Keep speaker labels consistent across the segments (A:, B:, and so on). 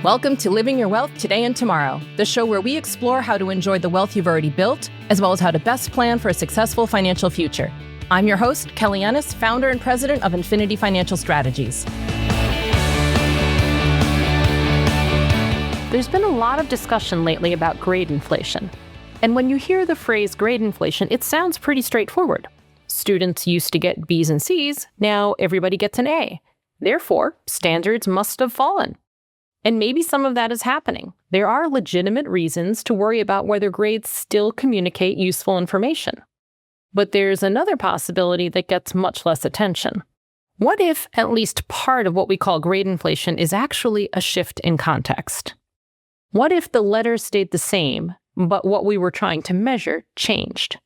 A: Welcome to Living Your Wealth Today and Tomorrow, the show where we explore how to enjoy the wealth you've already built, as well as how to best plan for a successful financial future. I'm your host, Kelly Ennis, founder and president of Infinity Financial Strategies. There's been a lot of discussion lately about grade inflation. And when you hear the phrase grade inflation, it sounds pretty straightforward. Students used to get B's and C's, now everybody gets an A. Therefore, standards must have fallen. And maybe some of that is happening. There are legitimate reasons to worry about whether grades still communicate useful information. But there's another possibility that gets much less attention. What if at least part of what we call grade inflation is actually a shift in context? What if the letters stayed the same, but what we were trying to measure changed?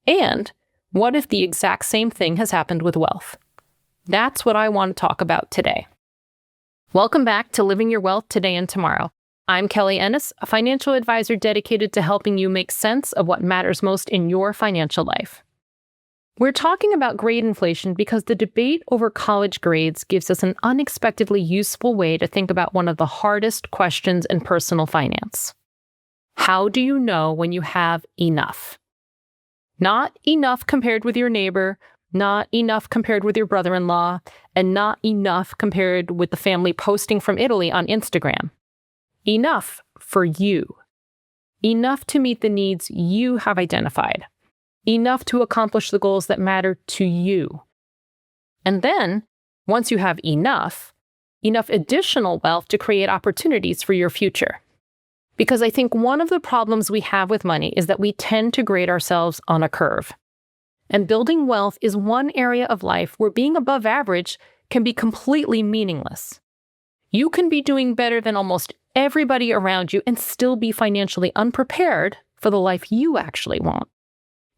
A: And what if the exact same thing has happened with wealth? That's what I want to talk about today. Welcome back to Living Your Wealth Today and Tomorrow. I'm Kelly Ennis, a financial advisor dedicated to helping you make sense of what matters most in your financial life. We're talking about grade inflation because the debate over college grades gives us an unexpectedly useful way to think about one of the hardest questions in personal finance. How do you know when you have enough? Not enough compared with your neighbor, not enough compared with your brother-in-law, and not enough compared with the family posting from Italy on Instagram. Enough for you. Enough to meet the needs you have identified. Enough to accomplish the goals that matter to you. And then, once you have enough additional wealth to create opportunities for your future. Because I think one of the problems we have with money is that we tend to grade ourselves on a curve. And building wealth is one area of life where being above average can be completely meaningless. You can be doing better than almost everybody around you and still be financially unprepared for the life you actually want.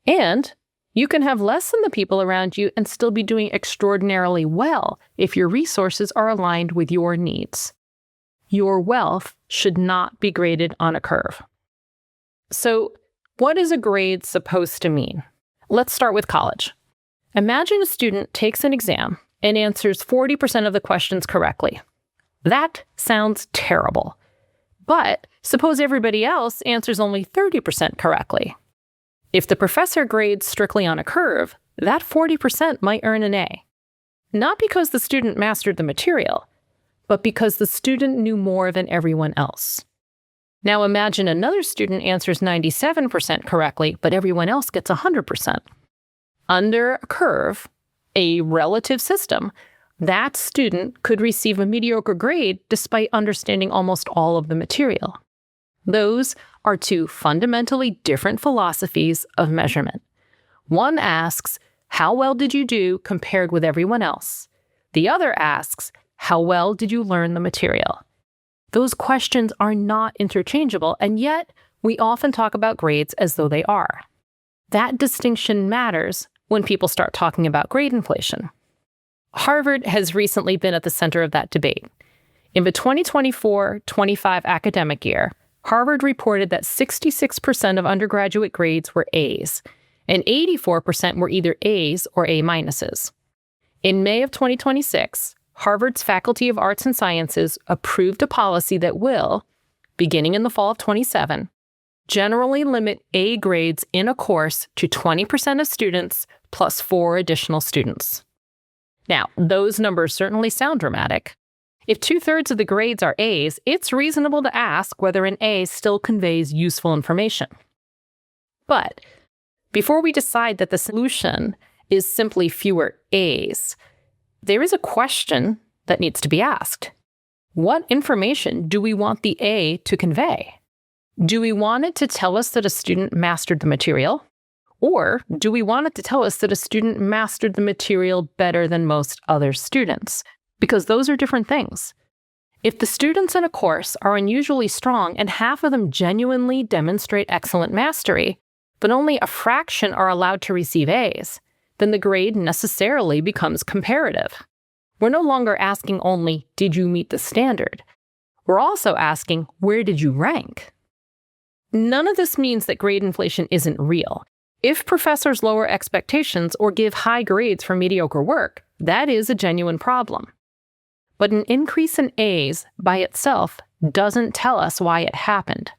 A: And you can have less than the people around you and still be doing extraordinarily well if your resources are aligned with your needs. Your wealth should not be graded on a curve. So, what is a grade supposed to mean? Let's start with college. Imagine a student takes an exam and answers 40% of the questions correctly. That sounds terrible. But suppose everybody else answers only 30% correctly. If the professor grades strictly on a curve, that 40% might earn an A. Not because the student mastered the material, but because the student knew more than everyone else. Now imagine another student answers 97% correctly, but everyone else gets 100%. Under a curve, a relative system, that student could receive a mediocre grade despite understanding almost all of the material. Those are two fundamentally different philosophies of measurement. One asks, how well did you do compared with everyone else? The other asks, how well did you learn the material? Those questions are not interchangeable, and yet we often talk about grades as though they are. That distinction matters when people start talking about grade inflation. Harvard has recently been at the center of that debate. In the 2024-25 academic year, Harvard reported that 66% of undergraduate grades were A's, and 84% were either A's or A minuses. In May of 2026, Harvard's Faculty of Arts and Sciences approved a policy that will, beginning in the fall of 27, generally limit A grades in a course to 20% of students plus 4 additional students. Now, those numbers certainly sound dramatic. If 2/3 of the grades are A's, it's reasonable to ask whether an A still conveys useful information. But before we decide that the solution is simply fewer A's, there is a question that needs to be asked. What information do we want the A to convey? Do we want it to tell us that a student mastered the material? Or do we want it to tell us that a student mastered the material better than most other students? Because those are different things. If the students in a course are unusually strong and half of them genuinely demonstrate excellent mastery, but only a fraction are allowed to receive A's, then the grade necessarily becomes comparative. We're no longer asking only, did you meet the standard? We're also asking, where did you rank? None of this means that grade inflation isn't real. If professors lower expectations or give high grades for mediocre work, that is a genuine problem. But an increase in A's by itself doesn't tell us why it happened.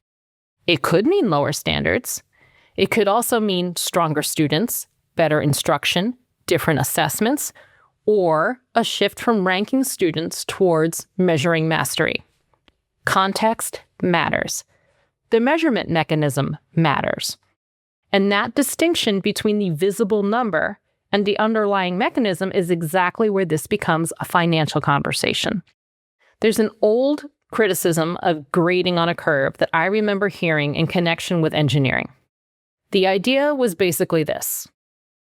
A: It could mean lower standards. It could also mean stronger students, better instruction, different assessments, or a shift from ranking students towards measuring mastery. Context matters. The measurement mechanism matters. And that distinction between the visible number and the underlying mechanism is exactly where this becomes a financial conversation. There's an old criticism of grading on a curve that I remember hearing in connection with engineering. The idea was basically this.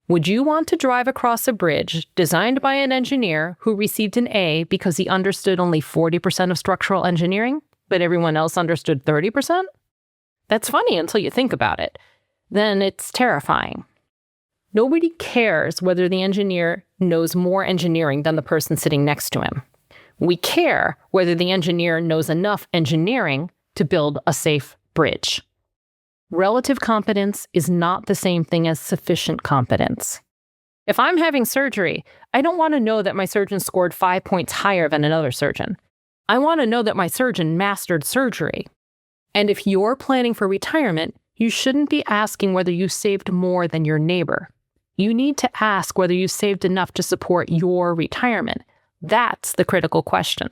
A: Would you want to drive across a bridge designed by an engineer who received an A because he understood only 40% of structural engineering, but everyone else understood 30%? That's funny until you think about it. Then it's terrifying. Nobody cares whether the engineer knows more engineering than the person sitting next to him. We care whether the engineer knows enough engineering to build a safe bridge. Relative competence is not the same thing as sufficient competence. If I'm having surgery, I don't want to know that my surgeon scored 5 points higher than another surgeon. I want to know that my surgeon mastered surgery. And if you're planning for retirement, you shouldn't be asking whether you saved more than your neighbor. You need to ask whether you saved enough to support your retirement. That's the critical question.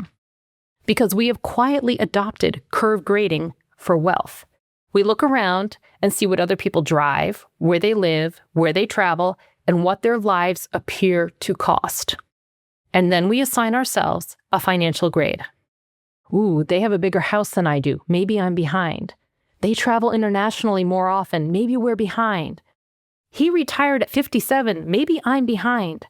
A: Because we have quietly adopted curve grading for wealth. We look around and see what other people drive, where they live, where they travel, and what their lives appear to cost. And then we assign ourselves a financial grade. Ooh, they have a bigger house than I do. Maybe I'm behind. They travel internationally more often. Maybe we're behind. He retired at 57. Maybe I'm behind.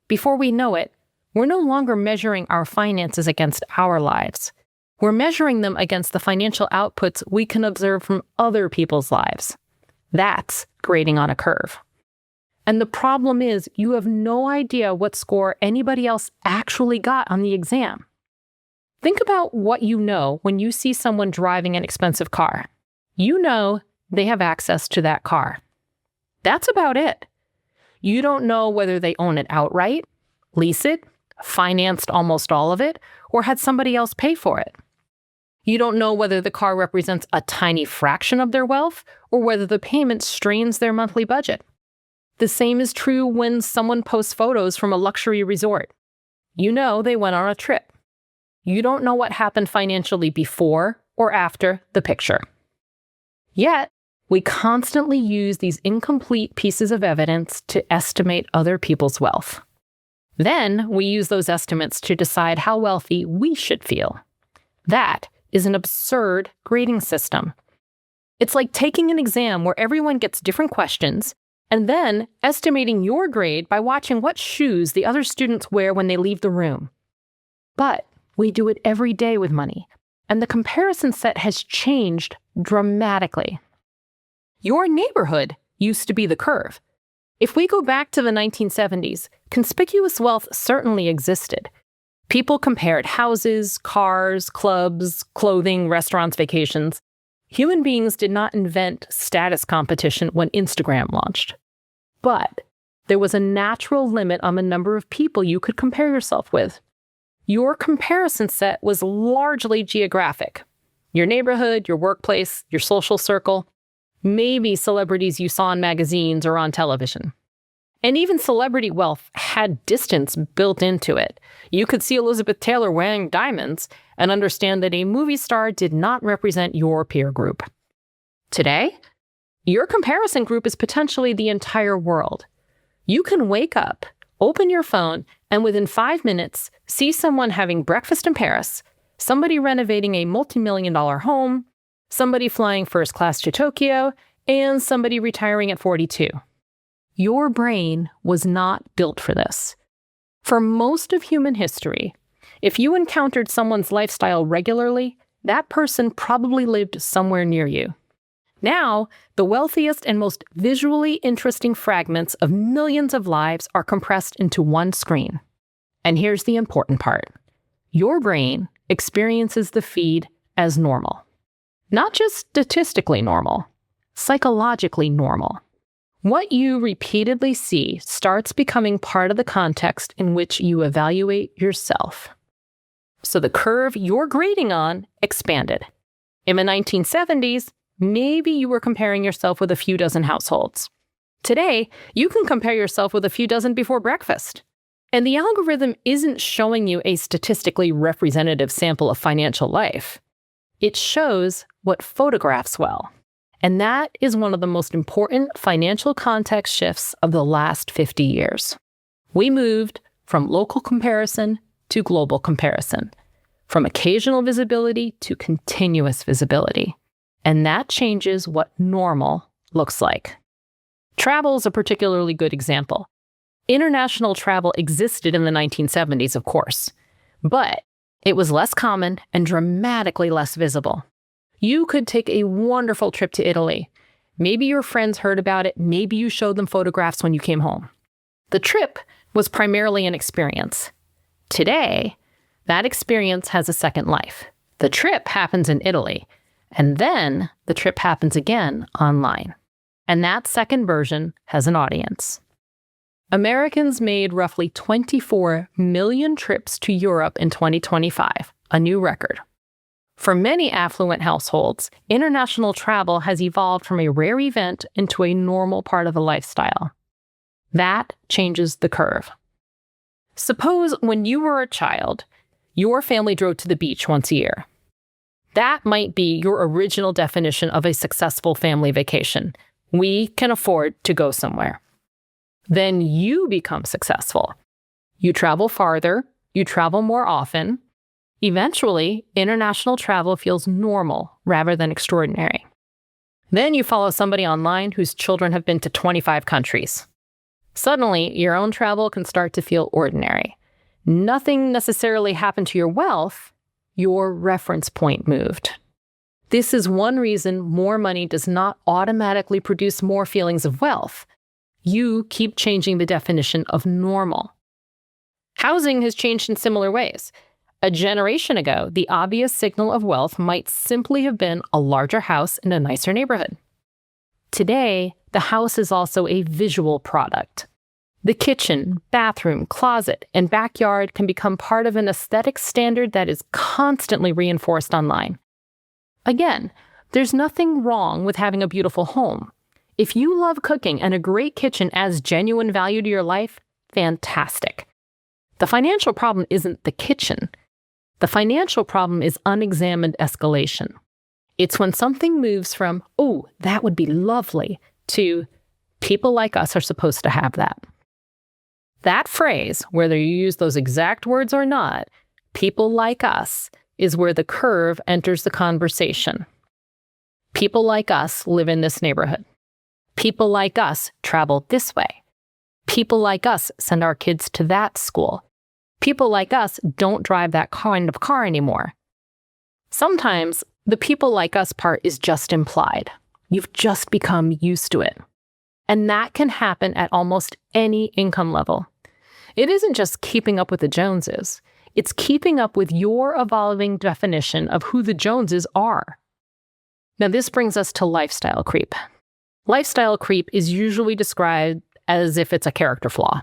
A: Before we know it, we're no longer measuring our finances against our lives. We're measuring them against the financial outputs we can observe from other people's lives. That's grading on a curve. And the problem is, you have no idea what score anybody else actually got on the exam. Think about what you know when you see someone driving an expensive car. You know they have access to that car. That's about it. You don't know whether they own it outright, lease it, financed almost all of it, or had somebody else pay for it. You don't know whether the car represents a tiny fraction of their wealth or whether the payment strains their monthly budget. The same is true when someone posts photos from a luxury resort. You know they went on a trip. You don't know what happened financially before or after the picture. Yet, we constantly use these incomplete pieces of evidence to estimate other people's wealth. Then we use those estimates to decide how wealthy we should feel. That is an absurd grading system. It's like taking an exam where everyone gets different questions and then estimating your grade by watching what shoes the other students wear when they leave the room. But we do it every day with money, and the comparison set has changed dramatically. Your neighborhood used to be the curve. If we go back to the 1970s, conspicuous wealth certainly existed. People compared houses, cars, clubs, clothing, restaurants, vacations. Human beings did not invent status competition when Instagram launched. But there was a natural limit on the number of people you could compare yourself with. Your comparison set was largely geographic. Your neighborhood, your workplace, your social circle, maybe celebrities you saw in magazines or on television. And even celebrity wealth had distance built into it. You could see Elizabeth Taylor wearing diamonds and understand that a movie star did not represent your peer group. Today, your comparison group is potentially the entire world. You can wake up, open your phone, and within 5 minutes, see someone having breakfast in Paris, somebody renovating a multi-million-dollar home, somebody flying first class to Tokyo, and somebody retiring at 42. Your brain was not built for this. For most of human history, if you encountered someone's lifestyle regularly, that person probably lived somewhere near you. Now, the wealthiest and most visually interesting fragments of millions of lives are compressed into one screen. And here's the important part. Your brain experiences the feed as normal. Not just statistically normal, psychologically normal. What you repeatedly see starts becoming part of the context in which you evaluate yourself. so the curve you're grading on expanded. In the 1970s, maybe you were comparing yourself with a few dozen households. Today, you can compare yourself with a few dozen before breakfast. And the algorithm isn't showing you a statistically representative sample of financial life. It shows what photographs well. And that is one of the most important financial context shifts of the last 50 years. We moved from local comparison to global comparison, from occasional visibility to continuous visibility. And that changes what normal looks like. Travel is a particularly good example. International travel existed in the 1970s, of course, but it was less common and dramatically less visible. You could take a wonderful trip to Italy. Maybe your friends heard about it, maybe you showed them photographs when you came home. The trip was primarily an experience. Today, that experience has a second life. The trip happens in Italy, and then the trip happens again online. And that second version has an audience. Americans made roughly 24 million trips to Europe in 2025, a new record. For many affluent households, international travel has evolved from a rare event into a normal part of the lifestyle. That changes the curve. Suppose when you were a child, your family drove to the beach once a year. That might be your original definition of a successful family vacation. We can afford to go somewhere. Then you become successful. You travel farther, you travel more often. Eventually, international travel feels normal rather than extraordinary. Then you follow somebody online whose children have been to 25 countries. Suddenly, your own travel can start to feel ordinary. Nothing necessarily happened to your wealth, your reference point moved. This is one reason more money does not automatically produce more feelings of wealth. You keep changing the definition of normal. Housing has changed in similar ways. A generation ago, the obvious signal of wealth might simply have been a larger house in a nicer neighborhood. Today, the house is also a visual product. The kitchen, bathroom, closet, and backyard can become part of an aesthetic standard that is constantly reinforced online. Again, there's nothing wrong with having a beautiful home. If you love cooking and a great kitchen adds genuine value to your life, fantastic. The financial problem isn't the kitchen. The financial problem is unexamined escalation. It's when something moves from, oh, that would be lovely, to people like us are supposed to have that. That phrase, whether you use those exact words or not, people like us, is where the curve enters the conversation. People like us live in this neighborhood. People like us travel this way. People like us send our kids to that school. People like us don't drive that kind of car anymore. Sometimes the people like us part is just implied. You've just become used to it. And that can happen at almost any income level. It isn't just keeping up with the Joneses. It's keeping up with your evolving definition of who the Joneses are. Now, this brings us to lifestyle creep. Lifestyle creep is usually described as if it's a character flaw.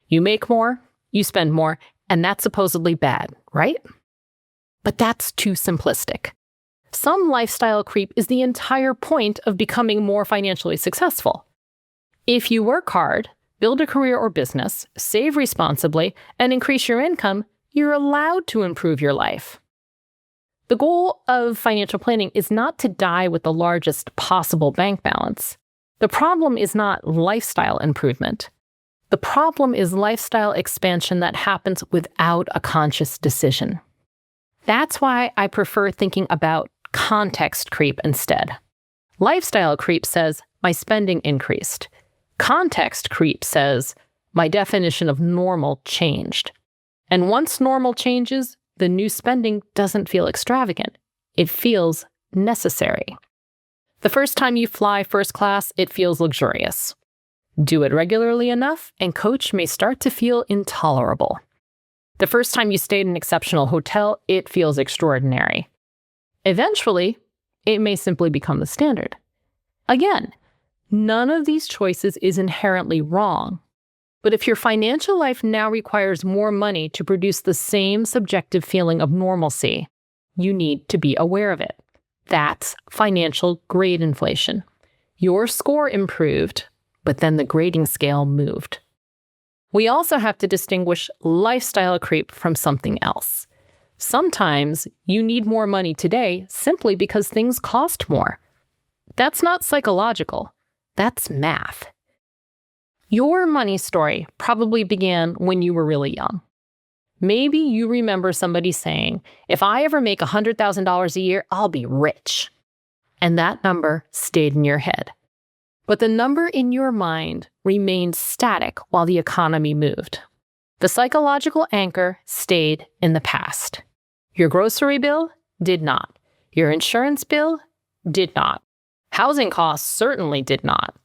A: You make more, you spend more, and that's supposedly bad, right? But that's too simplistic. Some lifestyle creep is the entire point of becoming more financially successful. If you work hard, build a career or business, save responsibly, and increase your income, you're allowed to improve your life. The goal of financial planning is not to die with the largest possible bank balance. The problem is not lifestyle improvement. The problem is lifestyle expansion that happens without a conscious decision. That's why I prefer thinking about context creep instead. Lifestyle creep says, my spending increased. Context creep says, my definition of normal changed. And once normal changes, the new spending doesn't feel extravagant. It feels necessary. The first time you fly first class, it feels luxurious. Do it regularly enough, and coach may start to feel intolerable. The first time you stayed in an exceptional hotel, it feels extraordinary. Eventually, it may simply become the standard. Again, none of these choices is inherently wrong. But if your financial life now requires more money to produce the same subjective feeling of normalcy, you need to be aware of it. That's financial grade inflation. Your score improved, but then the grading scale moved. We also have to distinguish lifestyle creep from something else. Sometimes you need more money today simply because things cost more. That's not psychological. That's math. Your money story probably began when you were really young. Maybe you remember somebody saying, if I ever make $100,000 a year, I'll be rich. And that number stayed in your head. But the number in your mind remained static while the economy moved. The psychological anchor stayed in the past. Your grocery bill did not. Your insurance bill did not. Housing costs certainly did not.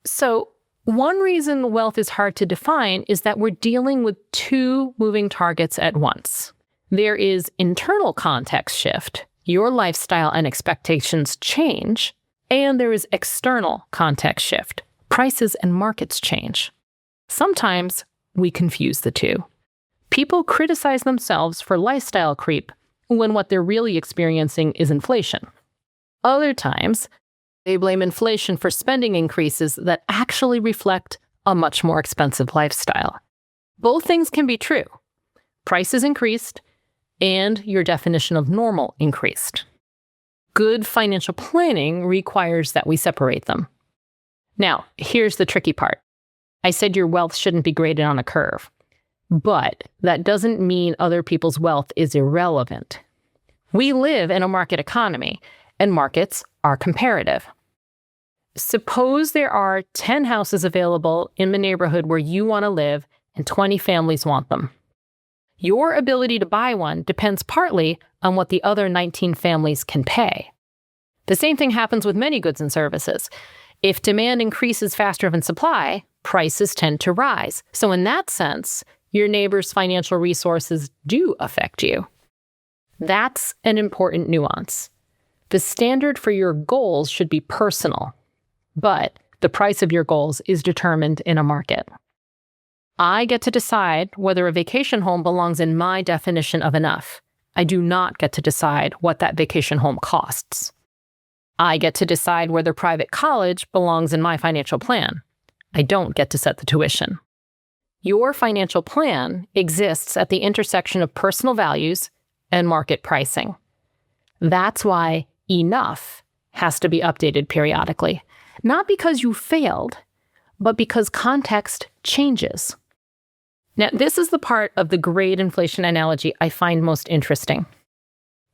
A: So, one reason wealth is hard to define is that we're dealing with two moving targets at once. There is internal context shift. Your lifestyle and expectations change. And there is external context shift. Prices and markets change. Sometimes we confuse the two. People criticize themselves for lifestyle creep when what they're really experiencing is inflation. Other times, they blame inflation for spending increases that actually reflect a much more expensive lifestyle. Both things can be true. Prices increased, and your definition of normal increased. Good financial planning requires that we separate them. Now, here's the tricky part. I said your wealth shouldn't be graded on a curve, but that doesn't mean other people's wealth is irrelevant. We live in a market economy, and markets are comparative. Suppose there are 10 houses available in the neighborhood where you want to live and 20 families want them. Your ability to buy one depends partly on what the other 19 families can pay. The same thing happens with many goods and services. If demand increases faster than supply, prices tend to rise. So in that sense, your neighbor's financial resources do affect you. That's an important nuance. The standard for your goals should be personal, but the price of your goals is determined in a market. I get to decide whether a vacation home belongs in my definition of enough. I do not get to decide what that vacation home costs. I get to decide whether private college belongs in my financial plan. I don't get to set the tuition. Your financial plan exists at the intersection of personal values and market pricing. That's why enough has to be updated periodically. Not because you failed, but because context changes. Now, this is the part of the grade inflation analogy I find most interesting.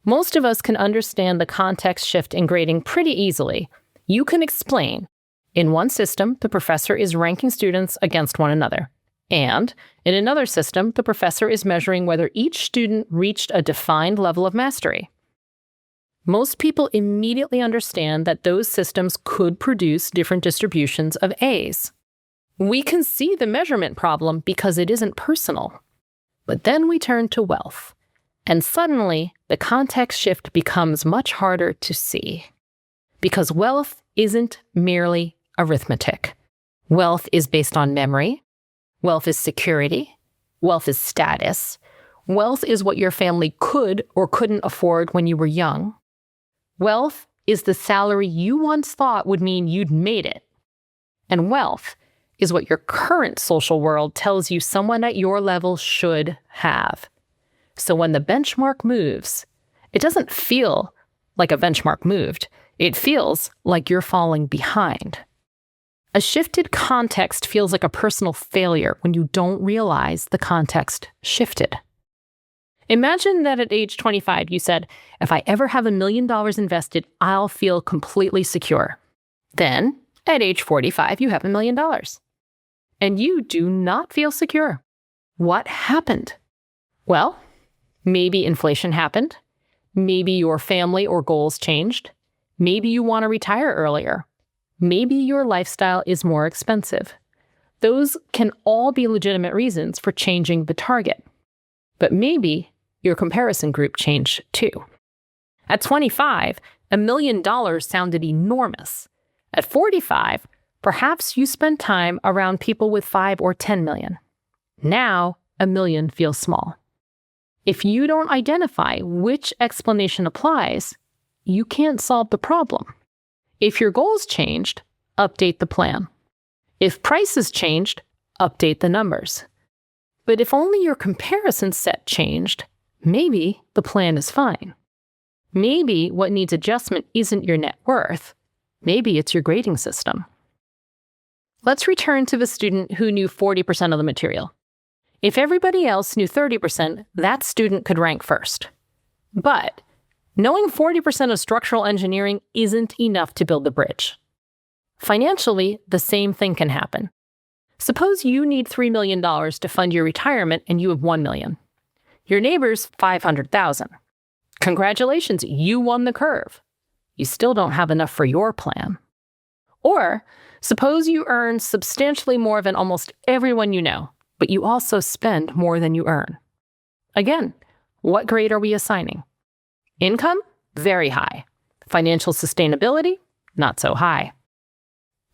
A: Most of us can understand the context shift in grading pretty easily. You can explain, in one system, the professor is ranking students against one another. And in another system, the professor is measuring whether each student reached a defined level of mastery. Most people immediately understand that those systems could produce different distributions of A's. We can see the measurement problem because it isn't personal. But then we turn to wealth, and suddenly the context shift becomes much harder to see. Because wealth isn't merely arithmetic. Wealth is based on memory. Wealth is security. Wealth is status. Wealth is what your family could or couldn't afford when you were young. Wealth is the salary you once thought would mean you'd made it. And wealth is what your current social world tells you someone at your level should have. So when the benchmark moves, it doesn't feel like a benchmark moved. It feels like you're falling behind. A shifted context feels like a personal failure when you don't realize the context shifted. Imagine that at age 25, you said, if I ever have $1 million invested, I'll feel completely secure. Then, at age 45, you have $1 million. And you do not feel secure. What happened? Well, maybe inflation happened. Maybe your family or goals changed. Maybe you want to retire earlier. Maybe your lifestyle is more expensive. Those can all be legitimate reasons for changing the target. But maybe your comparison group changed too. At 25, $1 million sounded enormous. At 45, Perhaps you spend time around people with 5 or 10 million. Now, a million feels small. If you don't identify which explanation applies, you can't solve the problem. If your goals changed, update the plan. If prices changed, update the numbers. But if only your comparison set changed, maybe the plan is fine. Maybe what needs adjustment isn't your net worth. Maybe it's your grading system. Let's return to the student who knew 40% of the material. If everybody else knew 30%, that student could rank first. But knowing 40% of structural engineering isn't enough to build the bridge. Financially, the same thing can happen. Suppose you need $3 million to fund your retirement and you have $1 million. Your neighbor's $500,000. Congratulations, you won the curve. You still don't have enough for your plan. Or suppose you earn substantially more than almost everyone you know, but you also spend more than you earn. Again, what grade are we assigning? Income? Very high. Financial sustainability? Not so high.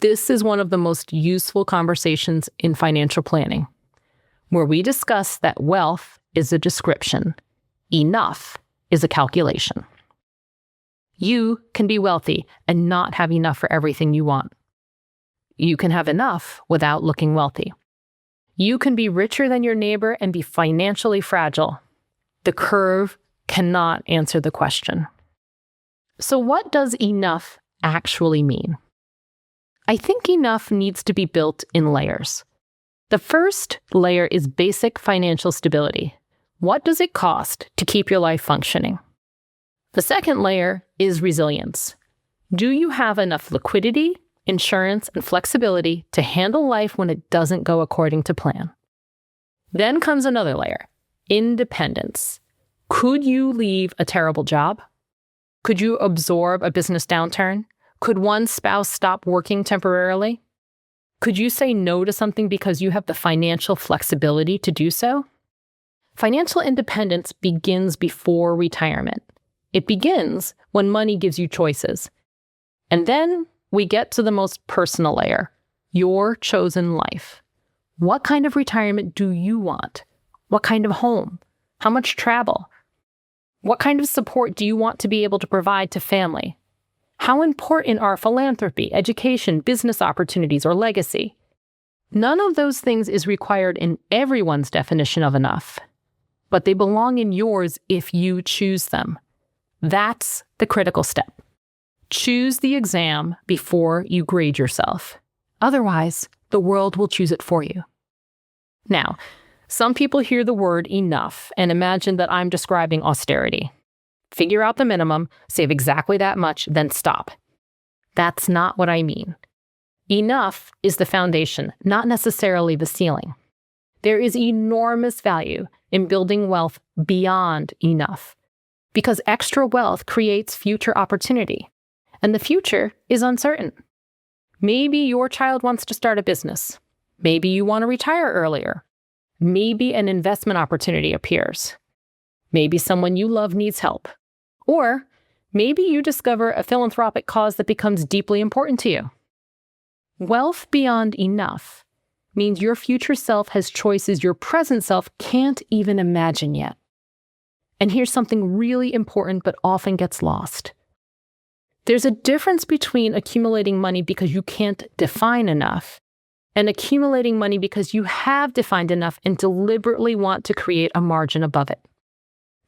A: This is one of the most useful conversations in financial planning, where we discuss that wealth is a description, enough is a calculation. You can be wealthy and not have enough for everything you want. You can have enough without looking wealthy. You can be richer than your neighbor and be financially fragile. The curve cannot answer the question. So what does enough actually mean? I think enough needs to be built in layers. The first layer is basic financial stability. What does it cost to keep your life functioning? The second layer is resilience. Do you have enough liquidity, insurance, and flexibility to handle life when it doesn't go according to plan? Then comes another layer, independence. Could you leave a terrible job? Could you absorb a business downturn? Could one spouse stop working temporarily? Could you say no to something because you have the financial flexibility to do so? Financial independence begins before retirement. It begins when money gives you choices. And then we get to the most personal layer, your chosen life. What kind of retirement do you want? What kind of home? How much travel? What kind of support do you want to be able to provide to family? How important are philanthropy, education, business opportunities, or legacy? None of those things is required in everyone's definition of enough, but they belong in yours if you choose them. That's the critical step. Choose the exam before you grade yourself. Otherwise, the world will choose it for you. Now, some people hear the word enough and imagine that I'm describing austerity. Figure out the minimum, save exactly that much, then stop. That's not what I mean. Enough is the foundation, not necessarily the ceiling. There is enormous value in building wealth beyond enough, because extra wealth creates future opportunity, and the future is uncertain. Maybe your child wants to start a business. Maybe you want to retire earlier. Maybe an investment opportunity appears. Maybe someone you love needs help. Or maybe you discover a philanthropic cause that becomes deeply important to you. Wealth beyond enough means your future self has choices your present self can't even imagine yet. And here's something really important but often gets lost. There's a difference between accumulating money because you can't define enough and accumulating money because you have defined enough and deliberately want to create a margin above it.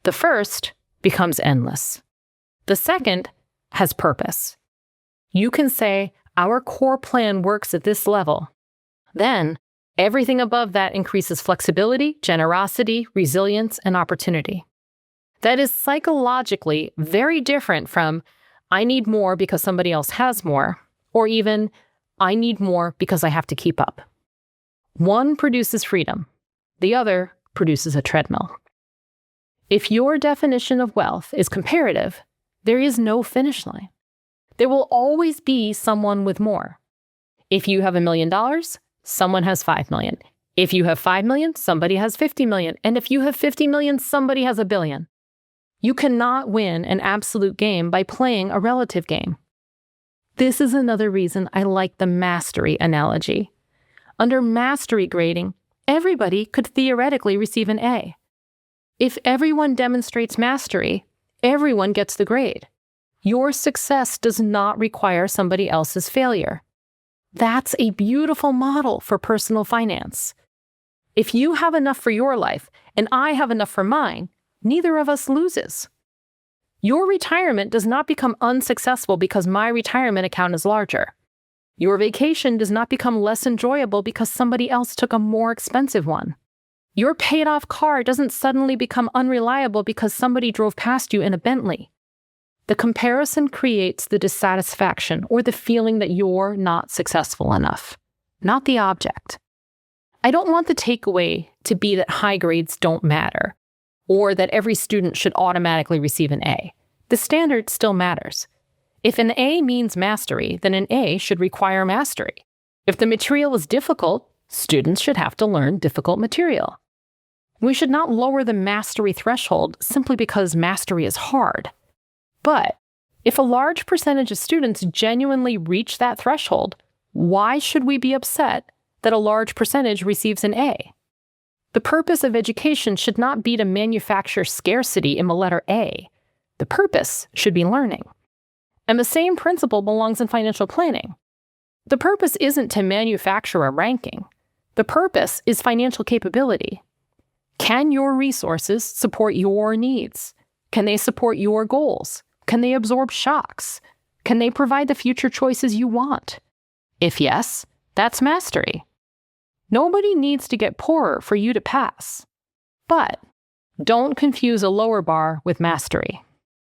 A: The first becomes endless. The second has purpose. You can say, our core plan works at this level. Then, everything above that increases flexibility, generosity, resilience, and opportunity. That is psychologically very different from, I need more because somebody else has more, or even, I need more because I have to keep up. One produces freedom. The other produces a treadmill. If your definition of wealth is comparative, there is no finish line. There will always be someone with more. If you have $1 million, someone has 5 million. If you have 5 million, somebody has 50 million. And if you have 50 million, somebody has 1 billion. You cannot win an absolute game by playing a relative game. This is another reason I like the mastery analogy. Under mastery grading, everybody could theoretically receive an A. If everyone demonstrates mastery, everyone gets the grade. Your success does not require somebody else's failure. That's a beautiful model for personal finance. If you have enough for your life and I have enough for mine, neither of us loses. Your retirement does not become unsuccessful because my retirement account is larger. Your vacation does not become less enjoyable because somebody else took a more expensive one. Your paid-off car doesn't suddenly become unreliable because somebody drove past you in a Bentley. The comparison creates the dissatisfaction or the feeling that you're not successful enough, not the object. I don't want the takeaway to be that high grades don't matter, or that every student should automatically receive an A. The standard still matters. If an A means mastery, then an A should require mastery. If the material is difficult, students should have to learn difficult material. We should not lower the mastery threshold simply because mastery is hard. But if a large percentage of students genuinely reach that threshold, why should we be upset that a large percentage receives an A? The purpose of education should not be to manufacture scarcity in the letter A. The purpose should be learning. And the same principle belongs in financial planning. The purpose isn't to manufacture a ranking. The purpose is financial capability. Can your resources support your needs? Can they support your goals? Can they absorb shocks? Can they provide the future choices you want? If yes, that's mastery. Nobody needs to get poorer for you to pass. But don't confuse a lower bar with mastery.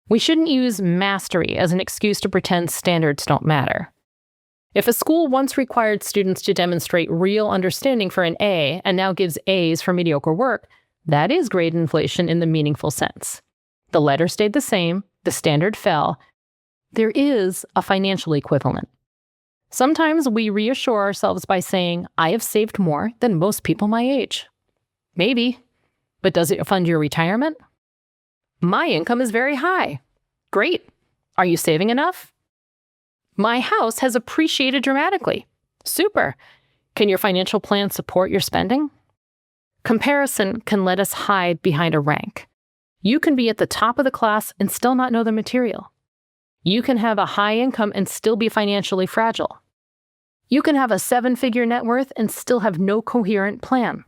A: We shouldn't use mastery as an excuse to pretend standards don't matter. If a school once required students to demonstrate real understanding for an A and now gives A's for mediocre work, that is grade inflation in the meaningful sense. The letter stayed the same, the standard fell. There is a financial equivalent. Sometimes we reassure ourselves by saying, I have saved more than most people my age. Maybe, but does it fund your retirement? My income is very high. Great. Are you saving enough? My house has appreciated dramatically. Super. Can your financial plan support your spending? Comparison can let us hide behind a rank. You can be at the top of the class and still not know the material. You can have a high income and still be financially fragile. You can have a 7-figure net worth and still have no coherent plan.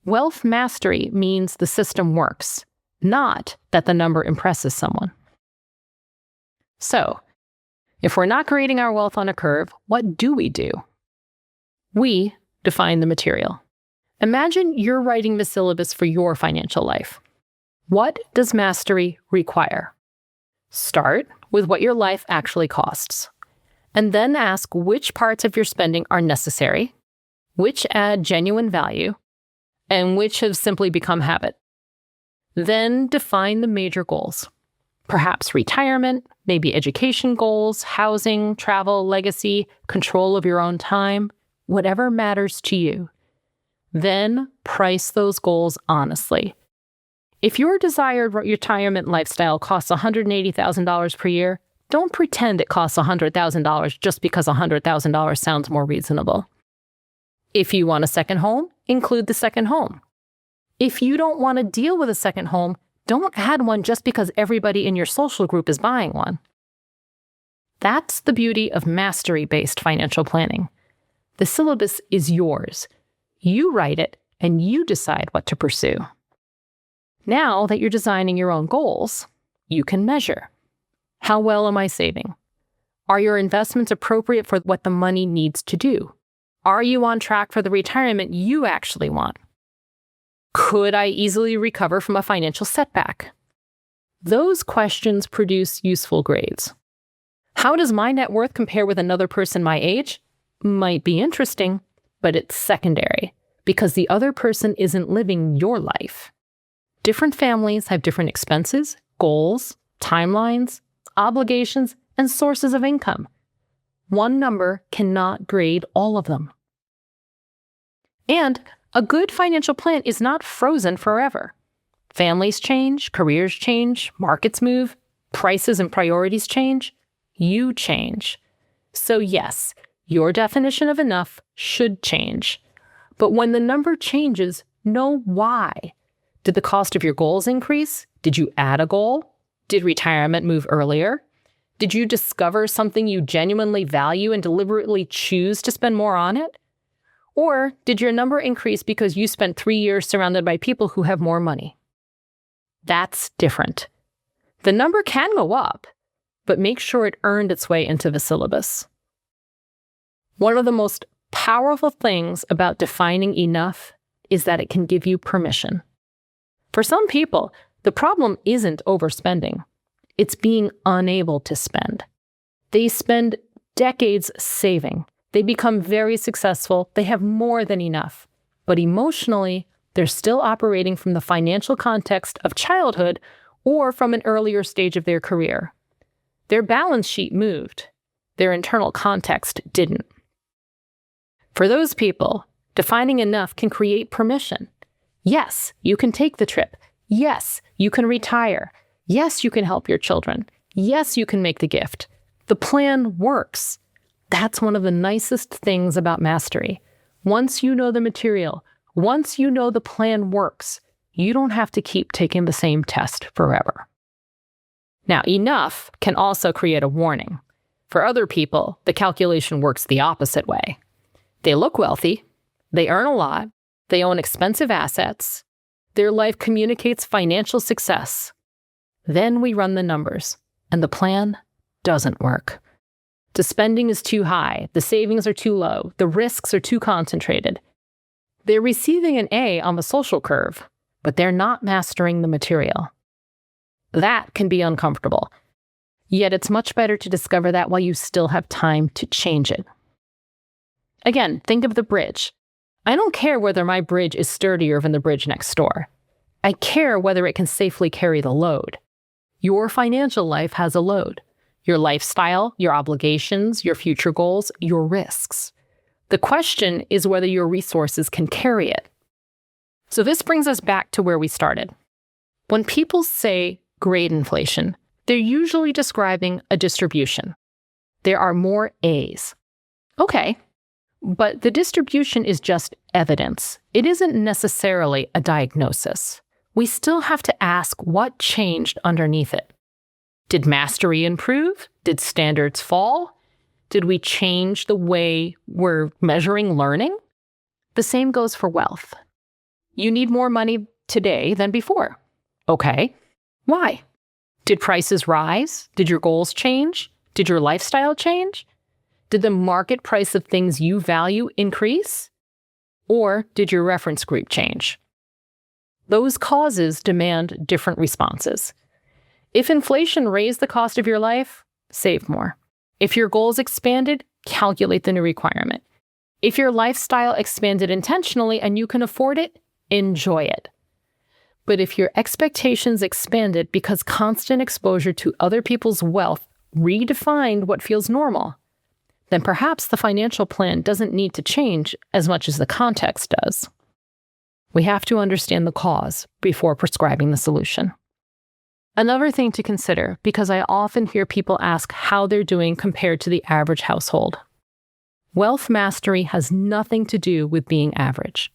A: Wealth mastery means the system works, not that the number impresses someone. So, if we're not grading our wealth on a curve, what do? We define the material. Imagine you're writing the syllabus for your financial life. What does mastery require? Start with what your life actually costs, and then ask which parts of your spending are necessary, which add genuine value, and which have simply become habit. Then define the major goals. Perhaps retirement, maybe education goals, housing, travel, legacy, control of your own time, whatever matters to you. Then price those goals honestly. If your desired retirement lifestyle costs $180,000 per year, don't pretend it costs $100,000 just because $100,000 sounds more reasonable. If you want a second home, include the second home. If you don't want to deal with a second home, don't add one just because everybody in your social group is buying one. That's the beauty of mastery-based financial planning. The syllabus is yours. You write it, and you decide what to pursue. Now that you're designing your own goals, you can measure. How well am I saving? Are your investments appropriate for what the money needs to do? Are you on track for the retirement you actually want? Could I easily recover from a financial setback? Those questions produce useful grades. How does my net worth compare with another person my age? Might be interesting, but it's secondary because the other person isn't living your life. Different families have different expenses, goals, timelines, obligations, and sources of income. One number cannot grade all of them. And a good financial plan is not frozen forever. Families change, careers change, markets move, prices and priorities change. You change. So yes, your definition of enough should change. But when the number changes, know why. Did the cost of your goals increase? Did you add a goal? Did retirement move earlier? Did you discover something you genuinely value and deliberately choose to spend more on it? Or did your number increase because you spent 3 years surrounded by people who have more money? That's different. The number can go up, but make sure it earned its way into the syllabus. One of the most powerful things about defining enough is that it can give you permission. For some people, the problem isn't overspending. It's being unable to spend. They spend decades saving. They become very successful. They have more than enough. But emotionally, they're still operating from the financial context of childhood or from an earlier stage of their career. Their balance sheet moved. Their internal context didn't. For those people, defining enough can create permission. Yes, you can take the trip. Yes, you can retire. Yes, you can help your children. Yes, you can make the gift. The plan works. That's one of the nicest things about mastery. Once you know the material, once you know the plan works, you don't have to keep taking the same test forever. Now, enough can also create a warning. For other people, the calculation works the opposite way. They look wealthy, they earn a lot, they own expensive assets, their life communicates financial success. Then we run the numbers, and the plan doesn't work. The spending is too high, the savings are too low, the risks are too concentrated. They're receiving an A on the social curve, but they're not mastering the material. That can be uncomfortable. Yet it's much better to discover that while you still have time to change it. Again, think of the bridge. I don't care whether my bridge is sturdier than the bridge next door. I care whether it can safely carry the load. Your financial life has a load. Your lifestyle, your obligations, your future goals, your risks. The question is whether your resources can carry it. So this brings us back to where we started. When people say grade inflation, they're usually describing a distribution. There are more A's. Okay, but the distribution is just evidence. It isn't necessarily a diagnosis. We still have to ask what changed underneath it. Did mastery improve? Did standards fall? Did we change the way we're measuring learning? The same goes for wealth. You need more money today than before. Okay, why? Did prices rise? Did your goals change? Did your lifestyle change? Did the market price of things you value increase? Or did your reference group change? Those causes demand different responses. If inflation raised the cost of your life, save more. If your goals expanded, calculate the new requirement. If your lifestyle expanded intentionally and you can afford it, enjoy it. But if your expectations expanded because constant exposure to other people's wealth redefined what feels normal, then perhaps the financial plan doesn't need to change as much as the context does. We have to understand the cause before prescribing the solution. Another thing to consider, because I often hear people ask how they're doing compared to the average household. Wealth mastery has nothing to do with being average.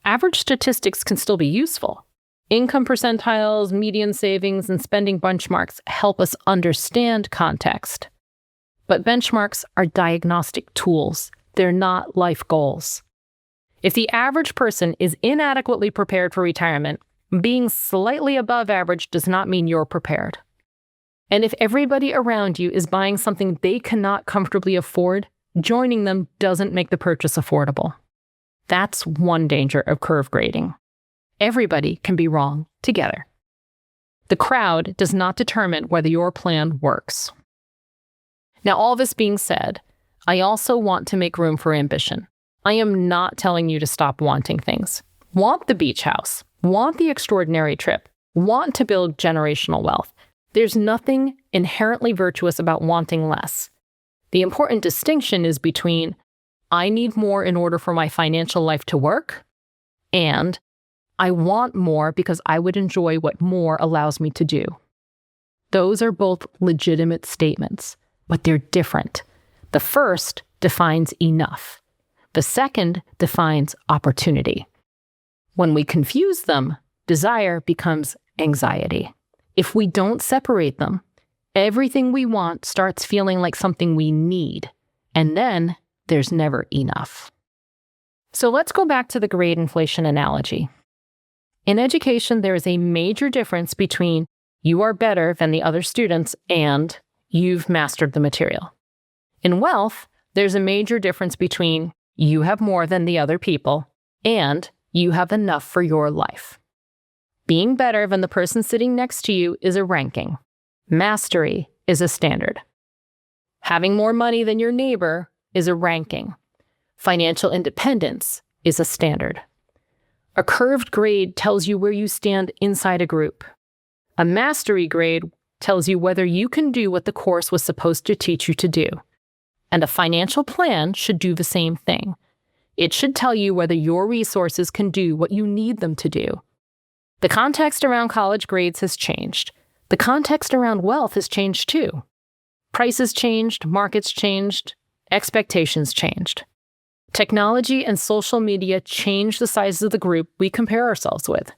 A: Average statistics can still be useful. Income percentiles, median savings, and spending benchmarks help us understand context. But benchmarks are diagnostic tools. They're not life goals. If the average person is inadequately prepared for retirement, being slightly above average does not mean you're prepared. And if everybody around you is buying something they cannot comfortably afford, joining them doesn't make the purchase affordable. That's one danger of curve grading. Everybody can be wrong together. The crowd does not determine whether your plan works. Now, all this being said, I also want to make room for ambition. I am not telling you to stop wanting things. Want the beach house. Want the extraordinary trip. Want to build generational wealth. There's nothing inherently virtuous about wanting less. The important distinction is between I need more in order for my financial life to work, and I want more because I would enjoy what more allows me to do. Those are both legitimate statements. but they're different. The first defines enough. The second defines opportunity. When we confuse them, desire becomes anxiety. If we don't separate them, everything we want starts feeling like something we need, and then there's never enough. So let's go back to the grade inflation analogy. In education, there is a major difference between you are better than the other students and you've mastered the material. In wealth, there's a major difference between you have more than the other people and you have enough for your life. Being better than the person sitting next to you is a ranking. Mastery is a standard. Having more money than your neighbor is a ranking. Financial independence is a standard. A curved grade tells you where you stand inside a group. A mastery grade tells you whether you can do what the course was supposed to teach you to do. And a financial plan should do the same thing. It should tell you whether your resources can do what you need them to do. The context around college grades has changed. The context around wealth has changed too. Prices changed, markets changed, expectations changed. Technology and social media changed the size of the group we compare ourselves with.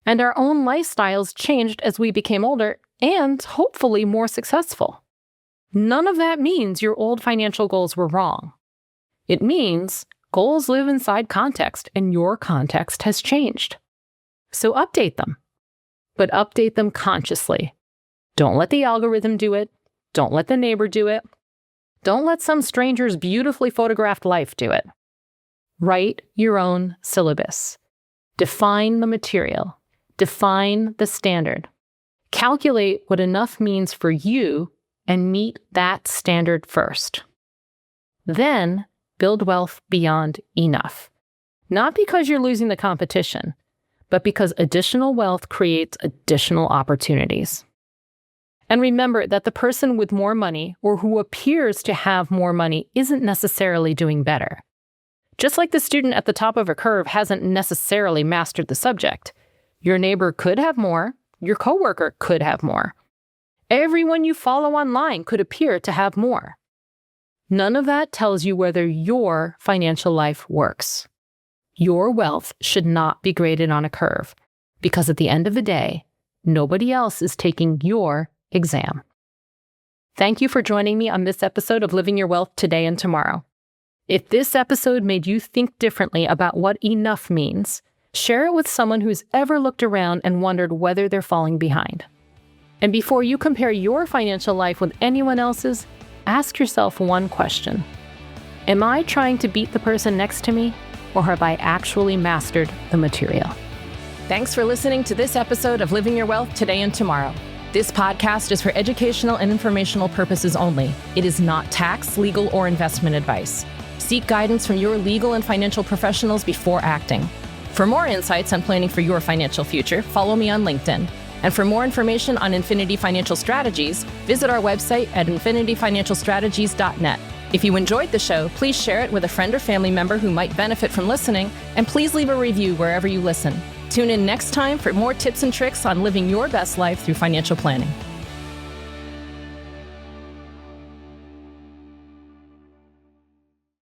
A: And our own lifestyles changed as we became older and hopefully more successful. None of that means your old financial goals were wrong. It means goals live inside context and your context has changed. So update them, but update them consciously. Don't let the algorithm do it. Don't let the neighbor do it. Don't let some stranger's beautifully photographed life do it. Write your own syllabus. Define the material. Define the standard. Calculate what enough means for you and meet that standard first. Then build wealth beyond enough. Not because you're losing the competition, but because additional wealth creates additional opportunities. And remember that the person with more money or who appears to have more money isn't necessarily doing better. Just like the student at the top of a curve hasn't necessarily mastered the subject, your neighbor could have more, your coworker could have more. Everyone you follow online could appear to have more. None of that tells you whether your financial life works. Your wealth should not be graded on a curve, because at the end of the day, nobody else is taking your exam. Thank you for joining me on this episode of Living Your Wealth Today and Tomorrow. If this episode made you think differently about what enough means, share it with someone who's ever looked around and wondered whether they're falling behind. And before you compare your financial life with anyone else's, ask yourself one question. Am I trying to beat the person next to me, or have I actually mastered the material? Thanks for listening to this episode of Living Your Wealth Today and Tomorrow. This podcast is for educational and informational purposes only. It is not tax, legal, or investment advice. Seek guidance from your legal and financial professionals before acting. For more insights on planning for your financial future, follow me on LinkedIn. And for more information on Infinity Financial Strategies, visit our website at infinityfinancialstrategies.net. If you enjoyed the show, please share it with a friend or family member who might benefit from listening, and please leave a review wherever you listen. Tune in next time for more tips and tricks on living your best life through financial planning.